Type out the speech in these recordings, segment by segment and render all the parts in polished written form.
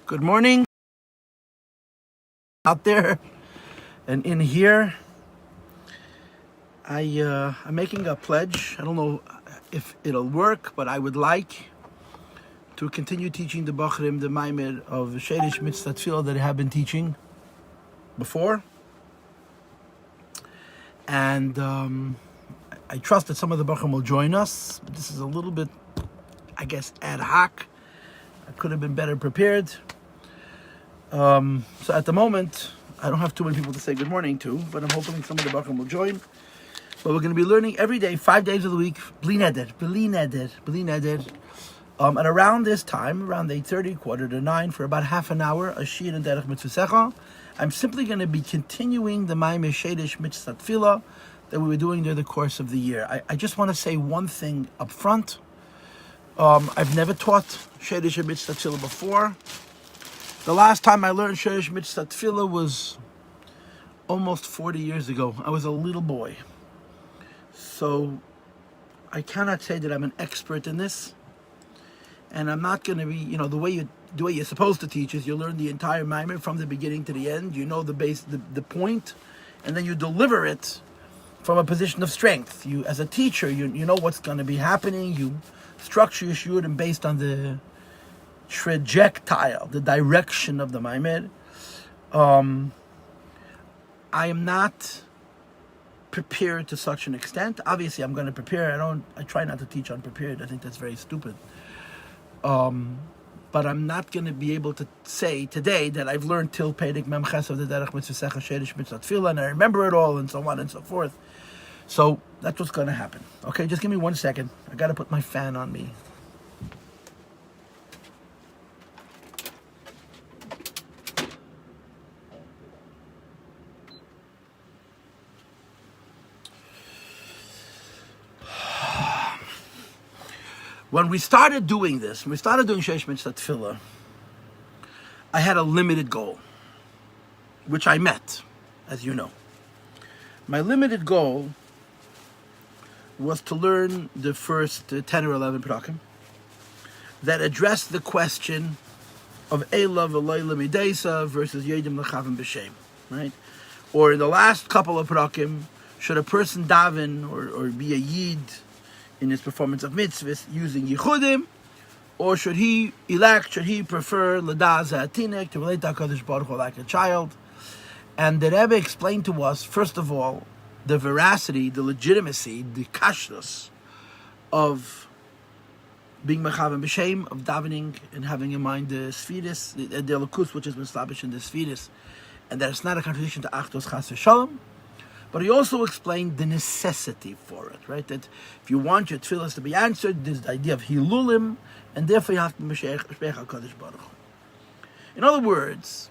Good morning out there and in here. I'm making a pledge. I don't know if it'll work, but I would like to continue teaching the Bachrim the Maimed of Shoresh Mitzvas Hatefilla that I have been teaching before. And I trust that some of the Bachrim will join us. This is a little bit, I guess, ad hoc. I could have been better prepared. So at the moment, I don't have too many people to say good morning to, but I'm hoping some of the Bachrim will join. But we're going to be learning every day, 5 days of the week, bli neder. At around this time, around 8:30, 8:45, for about half an hour, a shir in derech mitzvah. I'm simply going to be continuing the Maimed Shoresh Mitzvas Hatefilla that we were doing during the course of the year. I just want to say one thing up front. I've never taught Shoresh Mitzvas Hatefilla before. The last time I learned Shoresh Mitzvas Hatefilla was almost 40 years ago. I was a little boy. So I cannot say that I'm an expert in this. And I'm not going to be, the way you're supposed to teach is you learn the entire Maimed from the beginning to the end. You know the base, the point, and then you deliver it from a position of strength. You, as a teacher, you know what's going to be happening. You structure your shiurim based on the trajectile, the direction of the Maimed. I am not prepared to such an extent. Obviously, I'm going to prepare. I try not to teach unprepared. I think that's very stupid. But I'm not going to be able to say today that I've learned till perek mem ches of the derech mitzvah Shoresh Mitzvas Hatefilla and I remember it all and so on and so forth. So that's what's going to happen. Okay, just give me 1 second. I got to put my fan on me. When we started doing this, when we started doing Shoresh Mitzvas Hatefilla, I had a limited goal, which I met, as you know. My limited goal was to learn the first 10 or 11 parakim that addressed the question of Eila v'Leila Midesa versus Yedim L'Chavim B'Shem, right? Or in the last couple of parakim, should a person daven or be a yid in his performance of mitzvahs using yichudim, or should he prefer l'daz ha'atinek, to relate to HaKadosh Baruch Hu like a child? And the Rebbe explained to us, first of all, the veracity, the legitimacy, the kashrus of being mechavim b'shem, of davening and having in mind the sfiris, the lakus, which is established in the sfiris, and that it's not a contradiction to achdos chas v'shalom. But he also explained the necessity for it, right? That if you want your tefillas to be answered, there's the idea of hilulim, and therefore you have to meshech HaKadosh Baruch Hu. In other words,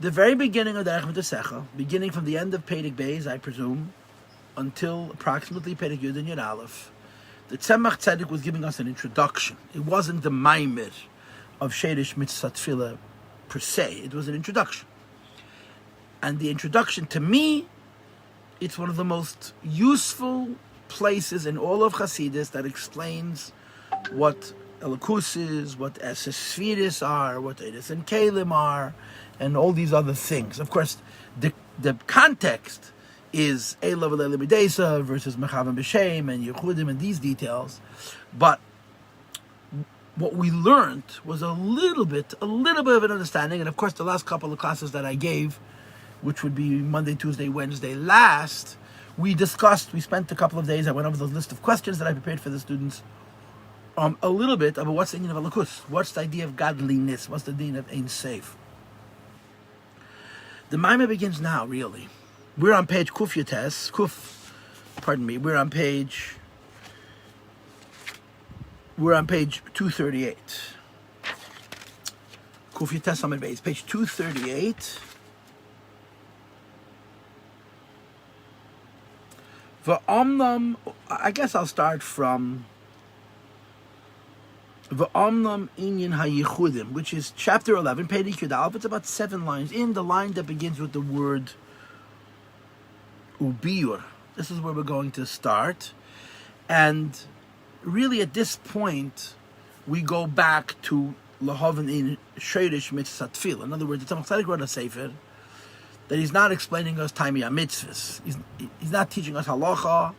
the very beginning of the derech mitzvah, beginning from the end of perek beis, I presume, until approximately perek yud and yud aleph, the Tzemach Tzedek was giving us an introduction. It wasn't the Maimed of Shoresh Mitzvas Hatefilla per se. It was an introduction. And the introduction, to me, it's one of the most useful places in all of Hasidus that explains what Elikus is, what Esesfiris are, what Edis and Kalim are, and all these other things. Of course, the context is Eila v'Leila Midesa versus Mechavim B'Shem and Yechudim and these details. But what we learned was a little bit of an understanding. And of course, the last couple of classes that I gave, which would be Monday, Tuesday, Wednesday last, we spent a couple of days, I went over the list of questions that I prepared for the students, a little bit about what's the meaning of Elikus, what's the idea of godliness, what's the meaning of Ein Seif. The Maimed begins now, really. We're on page we're on page 238. Kuf Yates Amid Beis, page 238. I guess I'll start from V'amnam Inyan HaYichudim, which is chapter 11, perek yud aleph. It's about 7 lines. In the line that begins with the word Ubiyur. This is where we're going to start. And really at this point, we go back to lahavan in Shoresh Mitzvas Hatefilla. In other words, the Tzemach Tzedek wrote a sefer that he's not explaining us Taimi HaMitzvahs. He's not teaching us halacha.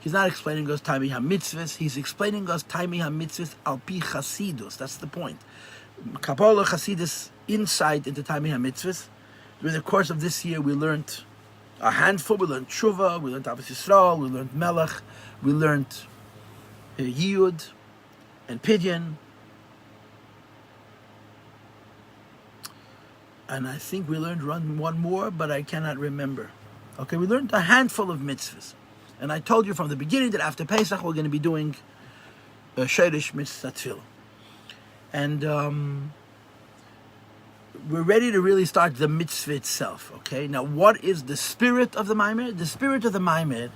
He's not explaining us Taimi HaMitzvahs. He's explaining us Taimi HaMitzvahs al pi Chasidus. That's the point. Kabbalah Chasidus insight into Taimi HaMitzvahs. During the course of this year, we learned a handful. We learned Tshuva, we learned Avos Yisrael, we learned Melech, we learned Yiyud and Pidyon. And I think we learned one more, but I cannot remember. Okay, we learned a handful of mitzvahs. And I told you from the beginning that after Pesach, we're going to be doing Shoresh Mitzvas Hatefilla. And we're ready to really start the mitzvah itself, okay? Now, what is the spirit of the Maimer? The spirit of the Maimer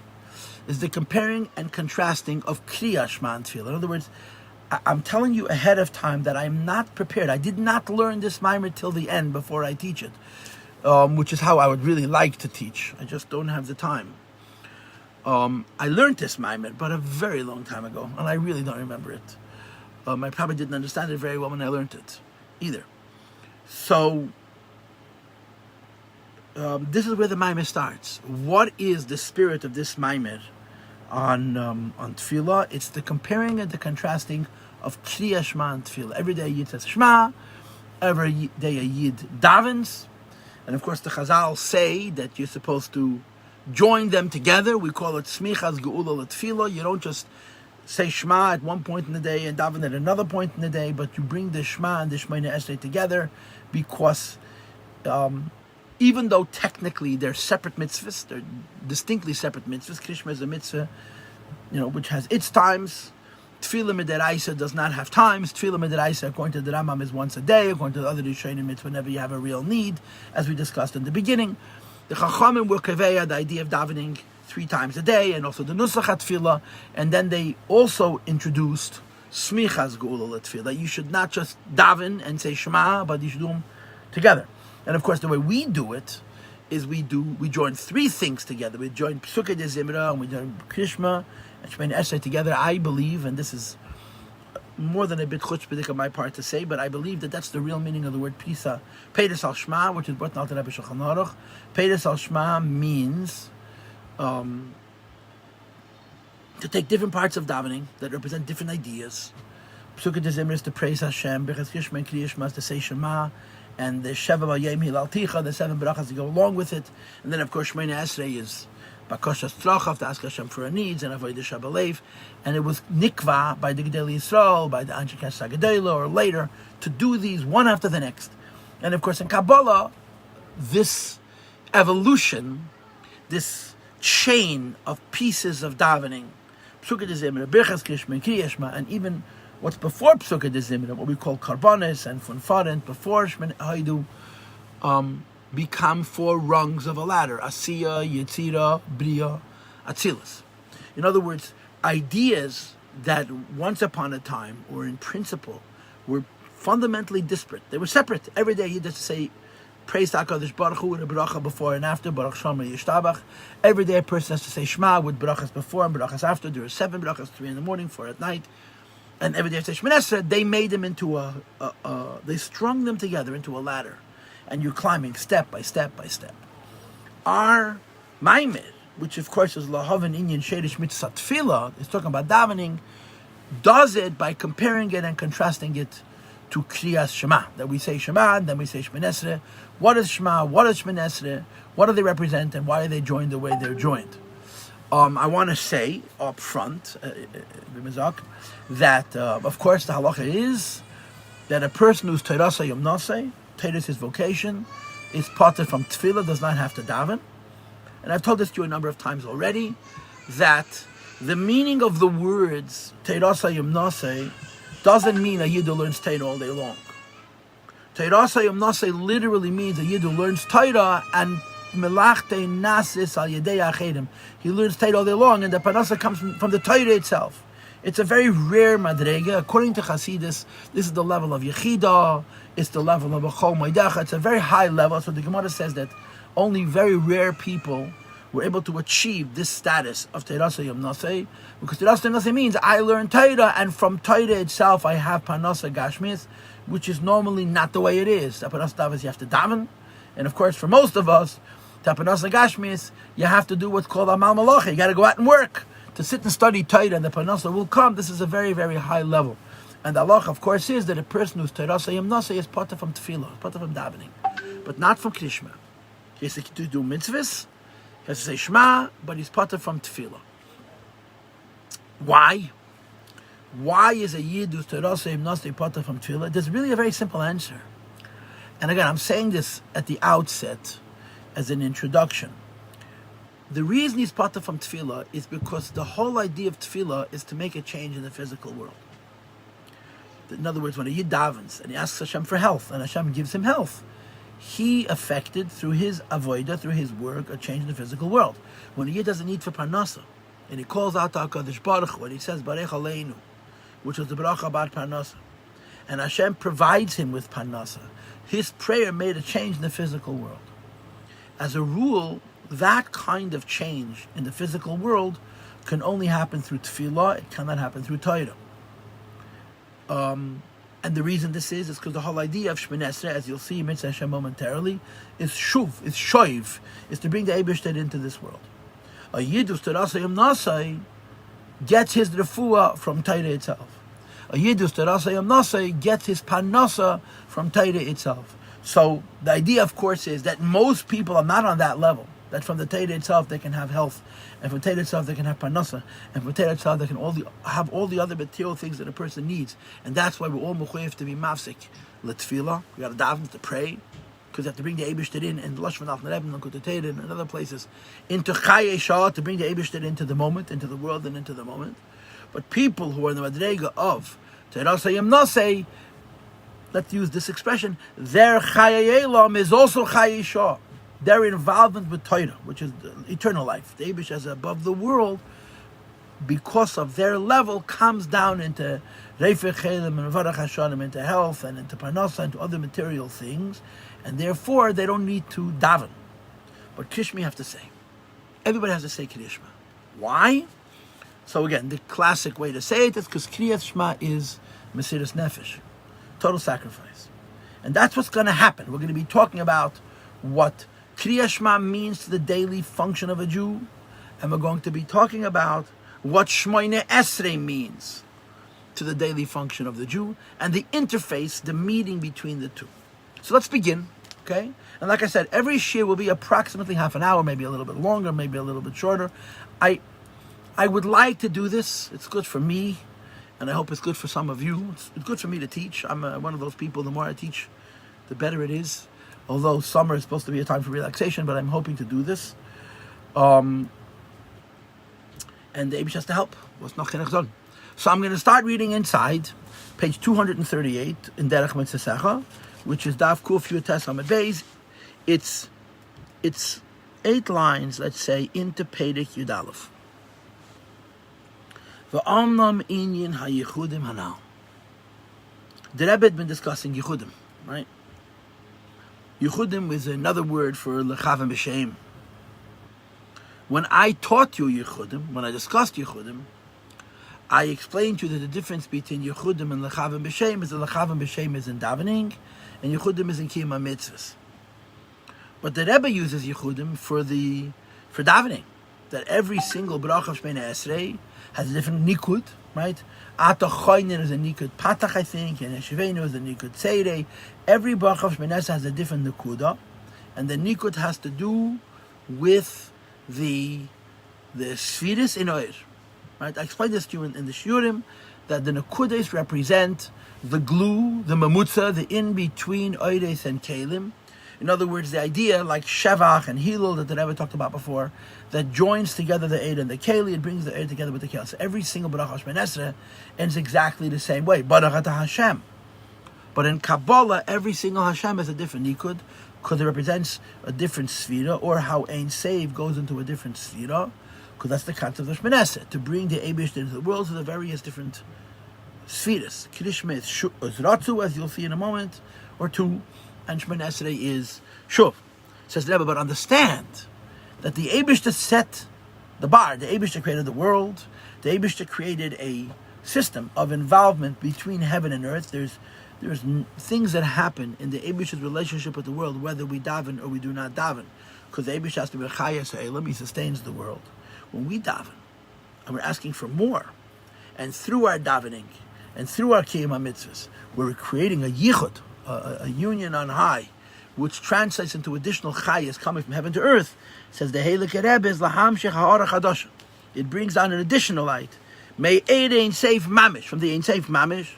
is the comparing and contrasting of Kriya Shema and Tefillah. In other words, I'm telling you ahead of time that I'm not prepared. I did not learn this Maimer till the end before I teach it, which is how I would really like to teach. I just don't have the time. I learned this Maimer, but a very long time ago, and I really don't remember it. I probably didn't understand it very well when I learned it, either. So, this is where the Maimer starts. What is the spirit of this Maimer on Tefillah? It's the comparing and the contrasting of Kriya Shema and Tefillah. Every day a Yid says Shema, every day a Yid davens, and of course the Chazal say that you're supposed to join them together. We call it Smichas Geula Tefillah. You don't just say Shema at one point in the day and daven at another point in the day, but you bring the Shema and the Shemoneh Esrei together, because even though technically they're separate mitzvahs, they're distinctly separate mitzvahs. Krishma is a mitzvah, which has its times. Tefillah Midaraisa does not have times. Tefillah Midaraisa, according to the Rambam, is once a day. According to the other Rishonim, it's whenever you have a real need, as we discussed in the beginning. The Chachamim were kaveya the idea of davening 3 times a day, and also the Nusach HaTefillah, and then they also introduced Smichas Geula Tefillah. You should not just daven and say Shema, but you should do them together. And of course, the way we do it is we join 3 things together. We join Psukei de Zimra, and we join Krishma and Shemoneh Esrei together. I believe, and this is more than a bit chutzpahdik on my part to say, but I believe that that's the real meaning of the word Pisa. Peiros al Shema, which is brought down to Rebbe Shulchan Aruch. Peiros al Shema means to take different parts of davening that represent different ideas. Psukei de Zimra is to praise Hashem. Bechas Krishma and Kriya Shema is to say Shema. And the Sheva B'Yom Hilal Ticha, the 7 brachas to go along with it. And then, of course, Shemoneh Esrei is Bakoshas Trachav, to ask Hashem for our needs, and Avodah Shabalev. And it was Nikva by the Gedolei Yisrael, by the Anshe Knesset HaGedolah, or later, to do these one after the next. And of course, in Kabbalah, this evolution, this chain of pieces of davening, Psukei de Zimra, Birchas Krishma, Kriya Shema, and even what's before Psukei de Zimra, what we call Karbonis and Funfarent, before Shemoneh Haidu, become 4 rungs of a ladder: Asiya, Yetzira, Bria, Atzilus. In other words, ideas that once upon a time, or in principle, were fundamentally disparate. They were separate. Every day you just say, praise HaKadosh Baruch Hu with a bracha before and after, Baruch Shomer Yishtabach. Every day a person has to say Shema with brachas before and brachas after. There are 7 brachas, 3 in the morning, 4 at night. And every day after Shemoneh Esrei, they made them into they strung them together into a ladder. And you're climbing step by step by step. Our Maimer, which of course is Lahavan Inyan Shoresh Mitzvas Hatefilla, is talking about davening, does it by comparing it and contrasting it to Kriyas Shema. That we say Shema, and then we say Shemoneh Esrei. What is Shema? What is Shemoneh Esrei? What do they represent, and why are they joined the way they're joined? I want to say up front, that of course the halacha is that a person who's Teirasa Yom Nosei, Teirah is his vocation, is parted from Tefillah, does not have to daven. And I've told this to you a number of times already, that the meaning of the words Teirasa Yom Nosei doesn't mean a Yid who learns Torah all day long. Teirasa Yom Nosei literally means a Yid who learns Torah and Melachte Nasis al Yedei Achedim. He learns Torah all day long, and the Parnasa comes from the Torah itself. It's a very rare madrega. According to Hasidus, this is the level of Yechida, it's the level of a Chol Moedecha. It's a very high level. So the Gemara says that only very rare people were able to achieve this status of Teirasa Yom Nosei, because Teirasa Yom Nosei means I learn Torah, and from Torah itself I have Parnasa Gashmis, which is normally not the way it is. Tapanas Davas, you have to daven. And of course, for most of us, Tapanas Gashmis, you have to do what's called Amal Malacha. You got to go out and work. To sit and study Torah and the Parnasa will come. This is a very, very high level. And the halacha, of course, is that a person who's Terasa Yom Nasa is potter from Tefillah, potter from davening, but not from Krishma. He has to do mitzvahs, he has to say Shema, but he's potter from Tefillah. Why? Why is a Yid who's Terasa Yom Nasa potter from Tefillah? There's really a very simple answer. And again, I'm saying this at the outset as an introduction. The reason he's potter from Tefillah is because the whole idea of Tefillah is to make a change in the physical world. In other words, when a Yid davens and he asks Hashem for health, and Hashem gives him health, he affected through his avodah, through his work, a change in the physical world. When a Yid doesn't need for parnasa, and he calls out to HaKadosh Baruch Hu, when he says Barech Aleinu, which was the bracha about parnasa, and Hashem provides him with parnasa, his prayer made a change in the physical world. As a rule, that kind of change in the physical world can only happen through tefillah. It cannot happen through Torah. And the reason this is because the whole idea of Shmoneh Esrei, as you'll see Mitzvah Hashem momentarily, is shuv, is shoiv, is to bring the Eibishter into this world. A Yid who's Terasa Yom Nasai gets his refuah from Torah itself. A Yid who's Terasa Yom Nasai gets his parnasa from Torah itself. So the idea, of course, is that most people are not on that level. That from the Torah itself they can have health, and from Torah itself they can have parnasa, and from Torah itself they can have all the other material things that a person needs. And that's why we're all mechuyev to be mafsik l'tefillah. We got to daven to pray, because you have to bring the Eibishter in, and Lashon Al Rebbe and Kutei and other places, into Chayei Shah, to bring the Eibishter into the moment, into the world and into the moment. But people who are in the madrega of Terasa Yom Nasei, let's use this expression, their Chayei Elam is also Chayei Shah. Their involvement with Torah, which is eternal life, the Eibush as above the world, because of their level, comes down into Reifei Chelim and Varach Hashanim, into health and into Parnasa and to other material things, and therefore they don't need to daven. But Krishma you have to say. Everybody has to say Krishma. Why? So again, the classic way to say it is because Kriyat Shema is Mesiras Nefesh, total sacrifice. And that's what's going to happen. We're going to be talking about what Kriyat Shema means to the daily function of a Jew, and we're going to be talking about what Shmoneh Esrei means to the daily function of the Jew, and the interface, the meeting between the two. So let's begin, okay? And like I said, every shir will be approximately half an hour, maybe a little bit longer, maybe a little bit shorter. I would like to do this. It's good for me, and I hope it's good for some of you. It's good for me to teach. I'm one of those people, the more I teach, the better it is. Although summer is supposed to be a time for relaxation, but I'm hoping to do this. And the Eibush has to help. So I'm going to start reading inside, page 238 in Derech Mitzvah, which is Daf Kuf Yutes Amud Beis. It's 8 lines, let's say, into Perek Yud Aleph. V'amnam inyan haYichudim hanal. The Rebbe had been discussing Yichudim, right? Yichudim is another word for Lechavim B'Shem. When I taught you Yichudim, when I discussed Yichudim, I explained to you that the difference between Yichudim and Lechavim B'Shem is that Lechavim B'Shem is in davening, and Yichudim is in Kiyum HaMitzvahs. But the Rebbe uses Yichudim for davening, that every single bracha of Shmoneh Esrei has a different nikud, right? Ata Choynin is a nikud patach, I think, and Yeshivenu is a nikud seirei. Every bracha of Shmoneh Esrei has a different nikuda, and the nikud has to do with the sfiris in oir. Right? I explained this to you in the shiurim, that the nikudas represent the glue, the mamutza, the in-between oires and kelim. In other words, the idea, like Shevach and Hilul that the Rebbe talked about before, that joins together the Eid and the Keli, and brings the Eid together with the Keli. So every single Baruch Shmoneh Esrei ends exactly the same way. Baruch Atah Hashem. But in Kabbalah, every single Hashem is a different nikud, because it represents a different sfira, or how Ein Save goes into a different sfira, because that's the concept of Shmoneh Esrei, to bring the Eibush into the world to the various different sfiras. Krishma is Ratzu, as you'll see in a moment, or two, and Shmoneh Esrei is Shuv. Says the Rebbe, but understand that the Eibishter set the bar. The Eibishter created the world. The Eibishter created a system of involvement between heaven and earth. There's There's things that happen in the Eibish's relationship with the world, whether we daven or we do not daven. Because the Eibish has to be Chayas Ha'elam, he sustains the world. When we daven, and we're asking for more, and through our davening, and through our Kiyum HaMitzvahs, we're creating a yichud, a union on high, which translates into additional chayas coming from heaven to earth. It says the Heilige Rebbe is lahamshich ha'ara chadasha. It brings down an additional light. May eid ein seif mamish, from the ein seif mamish,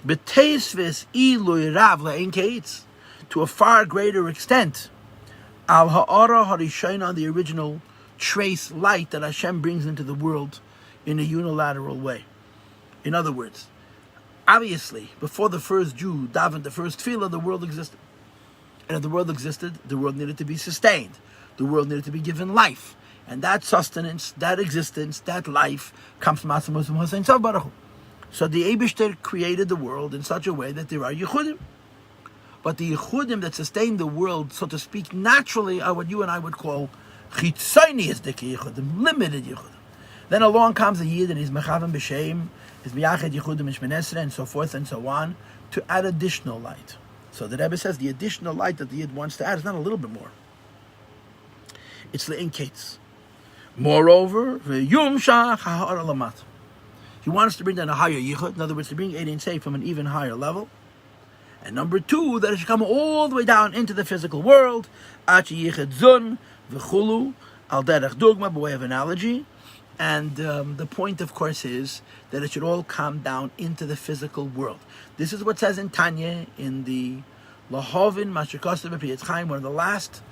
b'teisvis ilui rav le'ein keitz, to a far greater extent, al ha'ara harishayna, on the original trace light that Hashem brings into the world in a unilateral way. In other words, obviously, before the first Jew davened the first tefillah, the world existed. And if the world existed, the world needed to be sustained. The world needed to be given life. And that sustenance, that existence, that life comes from Hashem Hussein Tzav Baruch Hu. So the Eibishter created the world in such a way that there are Yechudim. But the Yechudim that sustain the world, so to speak, naturally are what you and I would call Chitzonius Yechudim, limited Yechudim. Then along comes the Yid and he's Mechavim B'Shem, his Miyached Yechudim and Shemon Esrei, and so forth and so on, to add additional light. So the Rebbe says the additional light that the Yid wants to add is not a little bit more. It's Le'in Kates. Moreover, V'yum Shach Ha'ar Alamat. He wants to bring down a higher Yichud, in other words, to bring Eid Ein Seif from an even higher level. And number two, that it should come all the way down into the physical world, Achi Yichud Zun, V'chulu, Al Derech Dugma, by way of analogy. And the point, of course, is that it should all come down into the physical world. This is what says in Tanya, in the Lahovin Mashikosav B'Priyetz Chaim, one of the last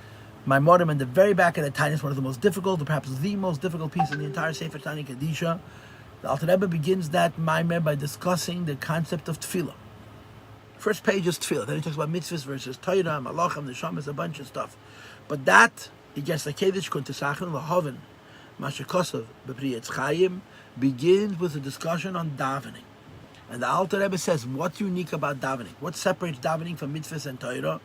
Maimorim in the very back of the Tanya. Is one of the most difficult, or perhaps the most difficult piece in the entire Sefer Tanya Kedisha. The Alter Rebbe begins that Maimer by discussing the concept of Tefillah. First page is Tefillah. Then he talks about mitzvahs versus Torah, Malachim, Neshamas, a bunch of stuff. But that, he gets the Kedesh Kuntesachin Lahovin Mashikosav B'Priyetz Chaim, begins with a discussion on davening. And the Alter Rebbe says, what's unique about davening? What separates davening from mitzvahs and Torah?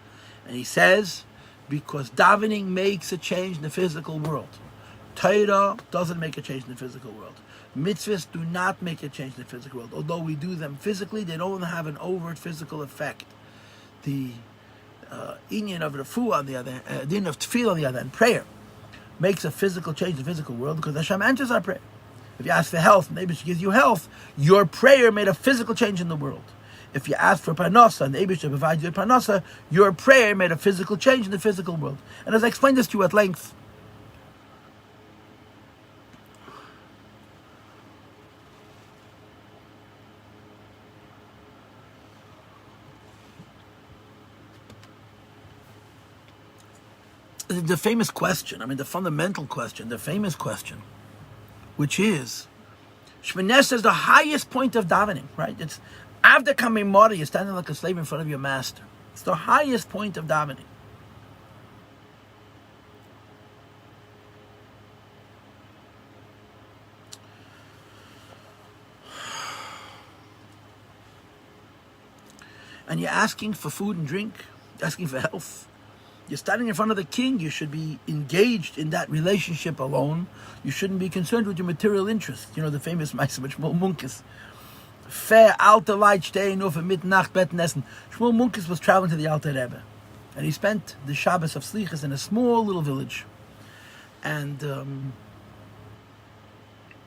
And he says, because davening makes a change in the physical world. Torah doesn't make a change in the physical world. Mitzvahs do not make a change in the physical world. Although we do them physically, they don't have an overt physical effect. The inyan of refuah on the other hand, the inyan of tefillah on the other hand, prayer, makes a physical change in the physical world because Hashem answers our prayer. If you ask for health, maybe she gives you health, your prayer made a physical change in the world. If you ask for parnasa and the Eibush provides you parnasa, your prayer made a physical change in the physical world. And as I explained this to you at length, the famous question, the fundamental question, the famous question, which is, Shemon Esrei is the highest point of davening, right? It's after coming Mori, you're standing like a slave in front of your master. It's the highest point of davening. And you're asking for food and drink, asking for health. You're standing in front of the king. You should be engaged in that relationship alone. You shouldn't be concerned with your material interests. You know, the famous Ma'aseh with Shmuel Munkes. Fair Alter Light stehen nur für Mitternacht Betten essen. Shmuel Munkes was traveling to the Alter Rebbe. And he spent the Shabbos of Slichas in a small little village. And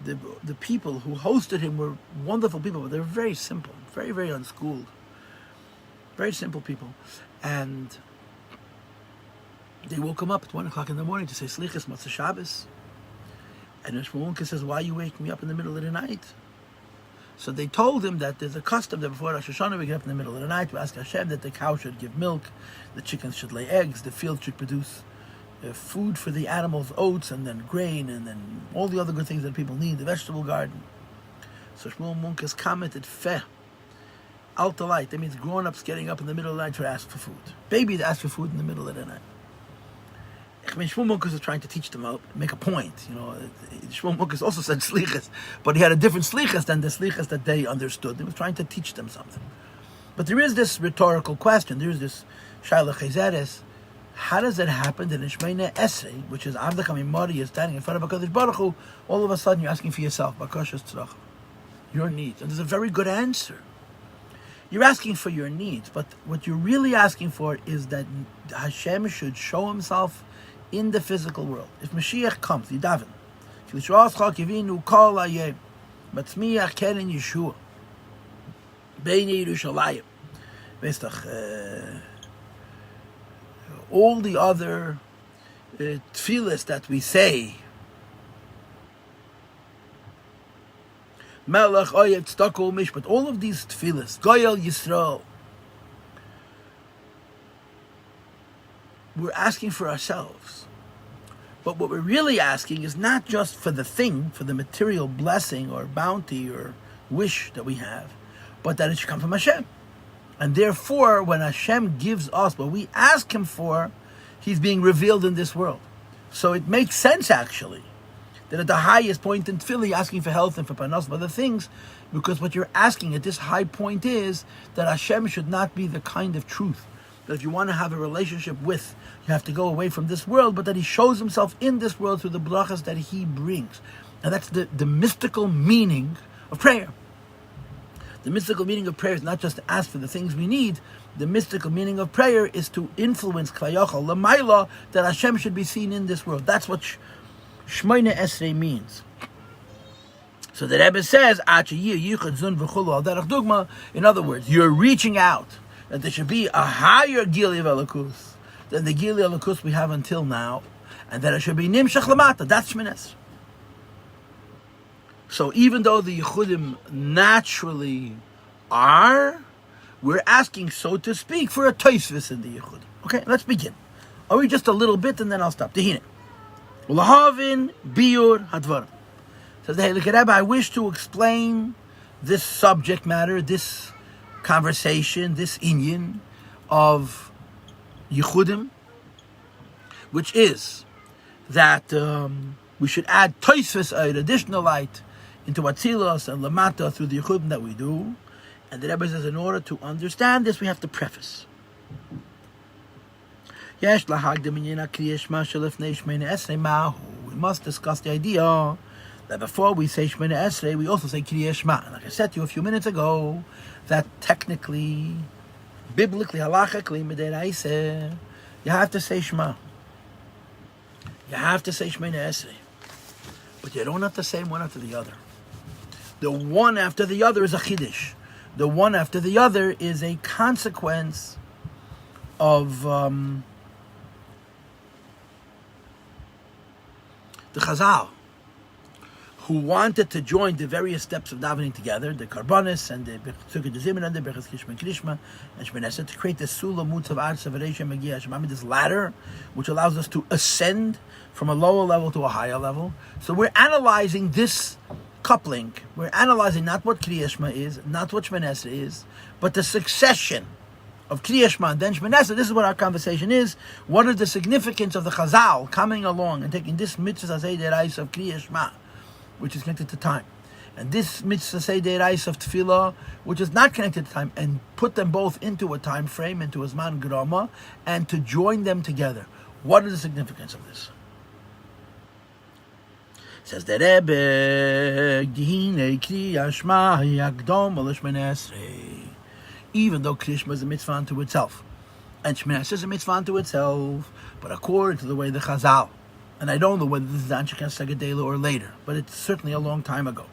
the people who hosted him were wonderful people, but they were very simple, very, very unschooled. Very simple people. And they woke him up at 1 o'clock in the morning to say, Slichas, Matzah Shabbos. And Shmuel Munkes says, why are you waking me up in the middle of the night? So they told him that there's a custom that before Rosh Hashanah we get up in the middle of the night to ask Hashem that the cow should give milk, the chickens should lay eggs, the field should produce food for the animals, oats, and then grain, and then all the other good things that people need, the vegetable garden. So Shmuel Munkes commented, Feh, Alter Light, that means grown-ups getting up in the middle of the night to ask for food. Babies ask for food in the middle of the night. Shmuel Munkes was trying to teach them, make a point. Shmuel Munkes also said slichas, but he had a different slichas than the slichas that they understood. He was trying to teach them something. But there is this rhetorical question. There is this Shaila Chezeres. How does it happen that in Shemona Esrei, which is Avda Kamim Mori, is standing in front of HaKadosh Baruch Hu, all of a sudden you're asking for yourself, Bakashas Tzrach, your needs? And there's a very good answer. You're asking for your needs, but what you're really asking for is that Hashem should show himself in the physical world. If Mashiach comes, you daven. Matzmiach keren Yeshua. Beini Yerushalayim. All the other tefillas that we say, Melech, Oyev, Tzedakah, Mishpat, all of these tefillas, Goyal Yisrael, we're asking for ourselves. But what we're really asking is not just for the thing, for the material blessing or bounty or wish that we have, but that it should come from Hashem. And therefore, when Hashem gives us what we ask him for, he's being revealed in this world. So it makes sense, actually, that at the highest point in tefillah, you're asking for health and for panos and other things, because what you're asking at this high point is that Hashem should not be the kind of truth that if you want to have a relationship with, you have to go away from this world, but that he shows himself in this world through the brachas that he brings. And that's the mystical meaning of prayer. The mystical meaning of prayer is not just to ask for the things we need. The mystical meaning of prayer is to influence Kvayachal Lamaila, that Hashem should be seen in this world. That's what Shmoyne Esrei means. So the Rebbe says, in other words, you're reaching out, that there should be a higher Gili of Elokus than the Gili of Elokus we have until now, and that it should be Nimshach Lamata. That's Shmoyne Esrei. So even though the Yechudim naturally are, we're asking, so to speak, for a toisvis in the Yechudim. Okay, let's begin. I'll read just a little bit and then I'll stop. Tehine. Ulahavin biur hadvar. Says the Heilige Rebbe, I wish to explain this subject matter, this conversation, this inyan of Yechudim, which is that we should add toisvis, an additional light, into Atzilos and Lamata through the Yechudim that we do. And the Rebbe says, in order to understand this, we have to preface. We must discuss the idea that before we say Shemona Esrei, we also say Kriyas Shema. Like I said to you a few minutes ago, that technically, biblically, halachically, midiraisa, you have to say Shema. You have to say Shemona Esrei. But you don't have to say one after the other. The one after the other is a chiddush. The one after the other is a consequence of the Chazal, who wanted to join the various steps of davening together, the Karbonis and the Tzukah Dezimin and the Berchas Krishma Krishma and Shemona Esrei, to create the Sula Mutzav Arz Avareisha Magia Shemami, this ladder, which allows us to ascend from a lower level to a higher level. So we're analyzing this coupling. We're analyzing not what Kriyas Shema is, not what Shemona Esrei is, but the succession of Kriyas Shema and then Shemona Esrei. This is what our conversation is. What is the significance of the Chazal coming along and taking this Mitzvas Hatefilla of Kriyas Shema, which is connected to time, and this Mitzvas Hatefilla of Tefillah, which is not connected to time, and put them both into a time frame, into a Zman Grama, and to join them together. What is the significance of this? Says the Rebbe, even though Kriyas Shema is a mitzvah unto itself, and Shemona Esrei is a mitzvah unto itself, but according to the way the Chazal, and I don't know whether this is Anshe Sagadela or later, but it's certainly a long time ago,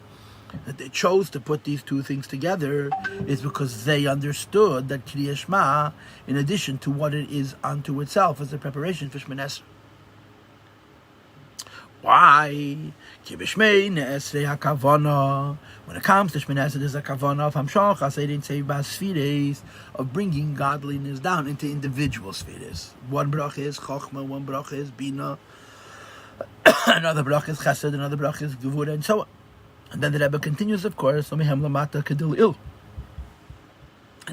that they chose to put these two things together, is because they understood that Kriyas Shema, in addition to what it is unto itself, is a preparation for Shemona Esrei. Why? When it comes to Shemona Esrei, there's a kavana of Hamshach, of bringing godliness down into individual spheres. One brach is Chochmah, one brach is Bina, another brach is Chesed, another brach is Gevura, and so on. And then the Rebbe continues, of course, and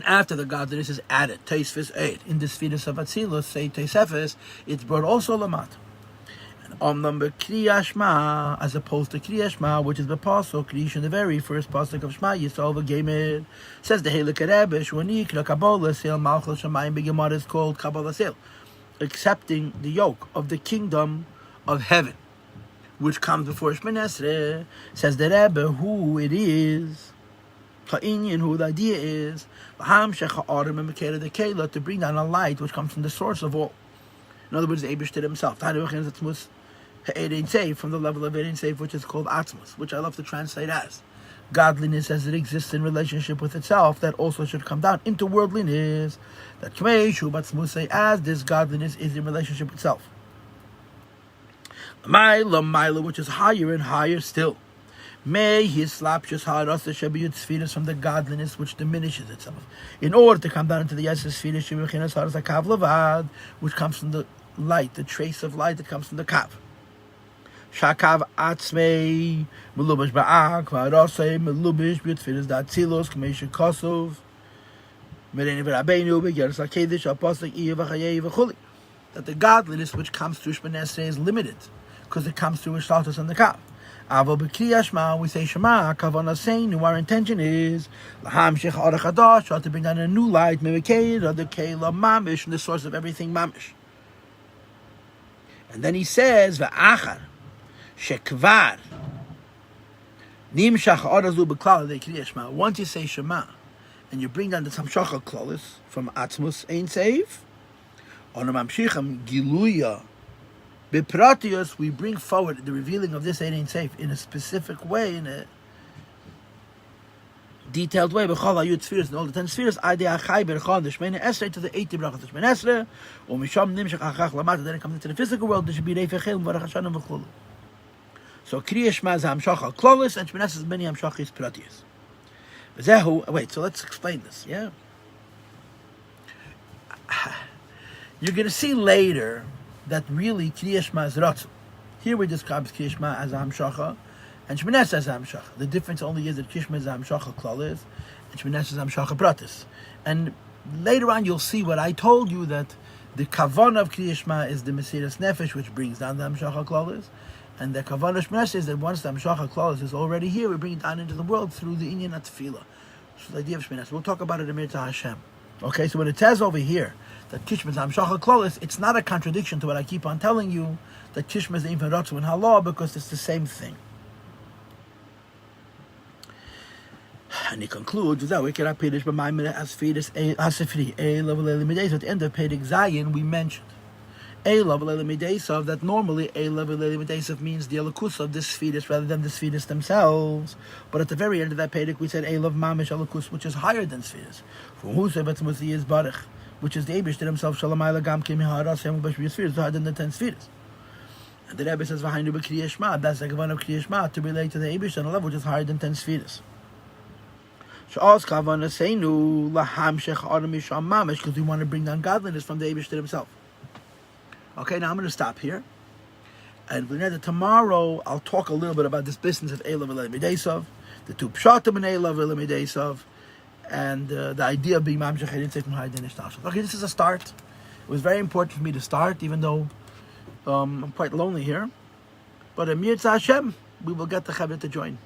after the godliness is added, Teisfis 8, in the spheres of Atzilus, say Teisefis, it's brought also Lamat. Number Kriyas Shema, as opposed to Kriyas Shema, which is the pasuk Kriyish, the very first pasuk of Shema Yisrael v'Gemer, says the Heilige Rebbe, Shwanikra Kabbalah Sil Malchus Shamayim B'Gemara is called Kabbalah Sil, accepting the yoke of the kingdom of heaven, which comes before Shemona Esrei. Says the Rebbe, who it is The idea is to bring down a light which comes from the source of all. In other words, the Eibishter himself. From the level of Ein Seif, which is called Atzmus, which I love to translate as godliness as it exists in relationship with itself, that also should come down into worldliness. That as this godliness is in relationship with itself. Which is higher and higher still. May his slapshus harasa shabiyut spheres from the godliness which diminishes itself, in order to come down into the yeses spheres shivichinas harasa kav levad, which comes from the light, the trace of light that comes from the kav. Shakav atzmei melubish ba'ak v'arasa melubish b'yutfiras da'atzilos k'meisha kosov mereni v'rabeinu b'geras ha'kedish ha'poslik iya v'chayei v'chuli. That the godliness which comes through Shemini Esrei is limited, because it comes through Ishtatus and the kav. Avo b'kriyas Shema, we say Shema, Kavana saying, our intention is Lahamshich Arach Hadash, to bring down a new light, Mimikeid, or the Kela Mamish, the source of everything Mamish. And then he says, V'achar, Shekvar, Nimshach Arazu B'klal, the Kriyas Shema. Once you say Shema, and you bring down the Samshacha Klolis from Atzmus Ein Seif, on the Mamshicham Giluya, Bipratius, we bring forward the revealing of this Ein Seif in a specific way, in a detailed way. B'chol hayut spheres, in all the 10 spheres, Adei Achai Berchon, the Shemini Esrei, to the 80 brachas, the Shemini Esrei, or Misham Nimshach Achach Lamata, then it comes into the physical world, there should be Reif Echel, V'arach Hashanah V'chulu. So Kriya Shema is Hamshacha Klolis, and Shemini Esrei is many Hamshachis Pratius. Wait, so let's explain this, yeah? You're going to see later that really Kriya Shema is Ratzu. Here we describe Kriya Shema as Hamshacha, and Shemini Esrei as Hamshacha. The difference only is that Kriya Shema is Hamshacha Klolis, and Shemini Esrei is Hamshacha Pratis. And later on you'll see what I told you, that the Kavanah of Kriya Shema is the Mesiras Nefesh, which brings down the Hamshacha Klolis, and the Kavanah Shemini Esrei is that once the Hamshacha Klolis is already here, we bring it down into the world through the Inyan Hatefilla. So the idea of Shemini Esrei. We'll talk about it in Mitzvah Hashem. Okay, so when it says over here that Kishma is Hamshacha Klolis, it's not a contradiction to what I keep on telling you, that Kishma is even Ratzu and Halah, because it's the same thing. And he concludes with that we cannot pay this by my minute as fetus asifri a level elimination. At the end of Perek Zayin we mentioned a level elimination that normally a level elimination means the elokus of this fetus rather than the fetus themselves. But at the very end of that Perek we said a level mamish elokus, which is higher than fetus. From who said that's Musi is Barach, which is the Eibush himself Shalamayla Gam Kim Haras Hem Bashvir fetus higher than the 10 fetus. And the Rebbe says V'hainu b'Kriyas Shema, that's the Kavanah of Kriyas Shema, to relate to the Eibush on a level which is higher than 10 fetus. Because we want to bring down godliness from the Eibishter himself. Okay, now I'm going to stop here. And tomorrow I'll talk a little bit about this business of Eilav Elamidesov, the two Pshatim in Eilav Elamidesov, and the idea of being Mamshech Erin from Haydin Ishtashot. Okay, this is a start. It was very important for me to start, even though I'm quite lonely here. But in Mitzvah Hashem, we will get the Chavit to join.